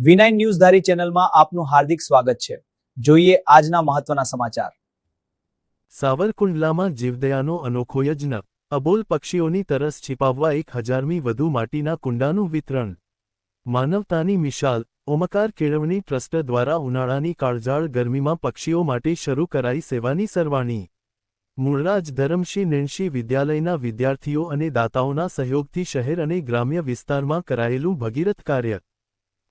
V9 news ધારી ચેનલમાં આપનું હાર્દિક સ્વાગત છે। જોઈએ આજના મહત્વના સમાચાર। સાવરકુંડલામાં જીવદયાનો અનોખો યજ્ઞ, અબોલ પક્ષીઓની તરસ छिपाવવા 1000મી વધુ માટીના કુંડાનું વિતરણ। માનવતાની મિશાલ, ઓમકાર કેળવણી ટ્રસ્ટ દ્વારા ઉનાળાની કાળઝાળ ગરમીમાં પક્ષીઓ માટે શરૂ કરાઈ સેવાની સરવાણી। મૂળરાજ ધરમશી નેણશી વિદ્યાલયના વિદ્યાર્થીઓ અને દાતાઓના સહયોગથી શહેર અને ગ્રામ્ય વિસ્તારમાં કરાયેલું ભગીરથ કાર્ય।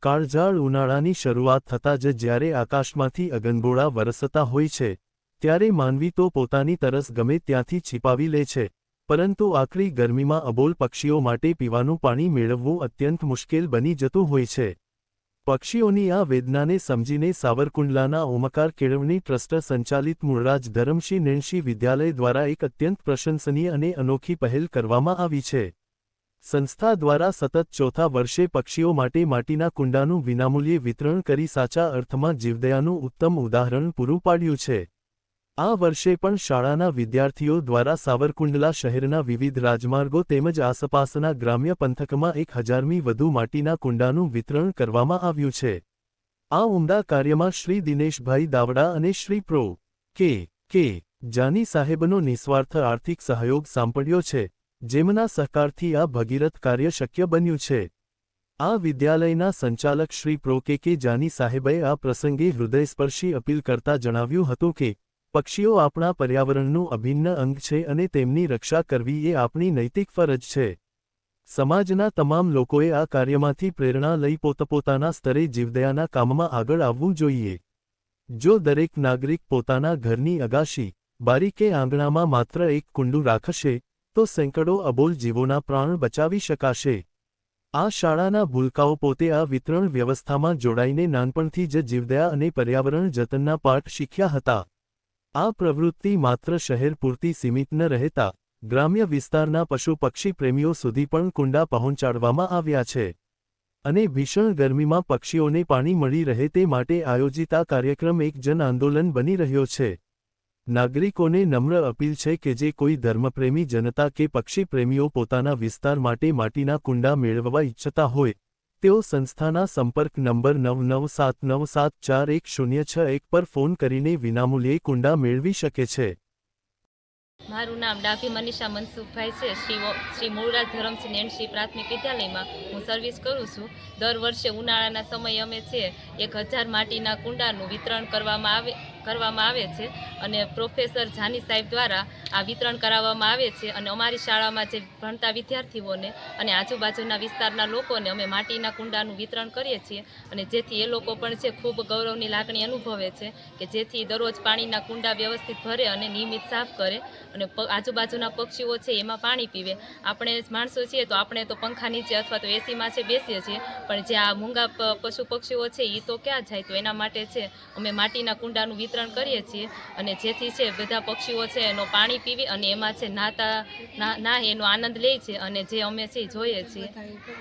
કાળઝાળ ઉનાળાની શરૂઆત થતાં જ જ્યારે આકાશમાંથી અગનગોળા વરસતા હોય છે, ત્યારે માનવી તો પોતાની તરસ ગમે ત્યાંથી छिपाવી લે છે, પરંતુ આકરી ગરમીમાં અબોલ પક્ષીઓ માટે પીવાનું પાણી મેળવવું અત્યંત મુશ્કેલ બની જતું હોય છે। પક્ષીઓની આ વેદનાને સમજીને સાવરકુંડલાના ઓમકાર કેળવણી ટ્રસ્ટ સંચાલિત મૂળરાજ ધરમશી નેણશી વિદ્યાલય દ્વારા એક અત્યંત પ્રશંસનીય અને અનોખી પહેલ કરવામાં આવી છે। સંસ્થા દ્વારા સતત ચોથા વર્ષે પક્ષીઓ માટે માટીના કુંડાનું વિનામૂલ્યે વિતરણ કરી સાચા અર્થમાં જીવદયાનું ઉત્તમ ઉદાહરણ પૂરું પાડ્યું છે। આ વર્ષે પણ શાળાના વિદ્યાર્થીઓ દ્વારા સાવરકુંડલા શહેરના વિવિધ રાજમાર્ગો તેમજ આસપાસના ગ્રામ્ય પંથકમાં 1000મી વધુ માટીના કુંડાનું વિતરણ કરવામાં આવ્યું છે। આ ઉમદા કાર્યમાં શ્રી દિનેશભાઈ દાવડા અને શ્રી પ્રો. કે. જાની સાહેબનો નિસ્વાર્થ આર્થિક સહયોગ સાંપડ્યો છે, જેમના સહકારથી આ ભગીરથ કાર્ય શક્ય બન્યું છે। આ વિદ્યાલયના સંચાલક શ્રી પ્રો. કે. જાની સાહેબે આ પ્રસંગે હૃદયસ્પર્શી અપીલ કરતા જણાવ્યું હતું કે પક્ષીઓ આપણા પર્યાવરણનું અભિન્ન અંગ છે અને તેમની રક્ષા કરવી એ આપણી નૈતિક ફરજ છે। સમાજના તમામ લોકોએ આ કાર્યમાંથી પ્રેરણા લઈ પોતપોતાના સ્તરે જીવદયાના કામમાં આગળ આવવું જોઈએ। જો દરેક નાગરિક પોતાના ઘરની અગાશી, બારી કે આંગણામાં માત્ર એક કુંડું રાખશે, તો સેંકડો અબોલ જીવોના પ્રાણ બચાવી શકાશે। આ શાળાના ભૂલકાઓ પોતે આ વિતરણ વ્યવસ્થામાં જોડાઈને નાનપણથી જ જીવદયા અને પર્યાવરણ જતનના પાઠ શીખ્યા હતા। આ પ્રવૃત્તિ માત્ર શહેર પૂરતી સીમિત ન રહેતા ગ્રામ્ય વિસ્તારના પશુ પક્ષી પ્રેમીઓ સુધી પણ કુંડા પહોંચાડવામાં આવ્યા છે અને ભીષણ ગરમીમાં પક્ષીઓને પાણી મળી રહે તે માટે આયોજિત આ કાર્યક્રમ એક જન આંદોલન બની રહ્યો છે। નાગરિકોને નમ્ર અપીલ છે કે જે કોઈ ધર્મપ્રેમી જનતા કે પક્ષી પ્રેમીઓ પોતાના વિસ્તાર માટે માટીના કુંડા મેળવવા ઈચ્છતા હોય, તેઓ સંસ્થાના સંપર્ક નંબર 9979741061 પર ફોન કરીને વિનામૂલ્યે કુંડા મેળવી શકે છે। મારું નામ ડાભી મનીષા મનસુખભાઈ છે। શ્રી મૂળરાજ ધરમશી નેણશી પ્રાથમિક વિદ્યાલયમાં હું સર્વિસ કરું છું। દર વર્ષે ઉનાળાના સમયે અમે છે 1000 માટીના કુંડાનું વિતરણ કરવામાં આવે છે અને પ્રોફેસર જાની સાહેબ દ્વારા આ વિતરણ કરાવવામાં આવે છે અને અમારી શાળામાં જે ભણતા વિદ્યાર્થીઓને અને આજુબાજુના વિસ્તારના લોકોને અમે માટીના કુંડાનું વિતરણ કરીએ છીએ અને જેથી એ લોકો પણ છે ખૂબ ગૌરવની લાગણી અનુભવે છે કે જેથી દરરોજ પાણીના કુંડા વ્યવસ્થિત ભરે અને નિયમિત સાફ કરે અને આજુબાજુના પક્ષીઓ છે એમાં પાણી પીવે। આપણે માણસો છીએ તો આપણે તો પંખા નીચે અથવા તો એસીમાં છે બેસીએ છીએ, પણ જે આ મૂંગા પશુ પક્ષીઓ છે એ તો ક્યાં જાય, તો એના માટે છે અમે માટીના કુંડાનું વિતરણ કરીએ છીએ અને જેથી છે બધા પક્ષીઓ છે એનો પાણી પીવી અને એમાં છે ના એનો આનંદ લે છે અને જે અમે છે જોઈએ છીએ।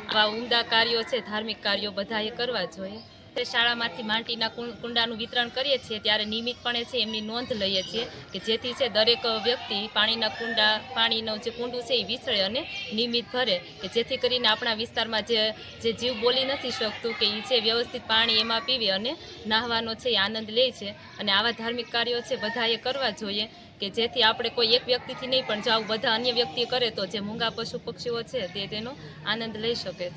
આવા ઉમદા કાર્યો છે, ધાર્મિક કાર્યો બધાએ કરવા જોઈએ। શાળામાંથી માટીના કુંડાનું વિતરણ કરીએ છીએ ત્યારે નિયમિતપણે છે એમની નોંધ લઈએ છીએ કે જેથી છે દરેક વ્યક્તિ પાણીનું જે કુંડું છે એ વિસળે અને નિયમિત ભરે કે જેથી કરીને આપણા વિસ્તારમાં જે જીવ બોલી નથી શકતું કે એ છે વ્યવસ્થિત પાણી એમાં પીવે અને નાહવાનો છે એ આનંદ લે છે અને આવા ધાર્મિક કાર્યો છે બધાએ કરવા જોઈએ કે જેથી આપણે કોઈ એક વ્યક્તિથી નહીં પણ જો આવું બધા અન્ય વ્યક્તિ કરે તો જે મૂંગા પશુ પક્ષીઓ છે તેનો આનંદ લઈ શકે છે।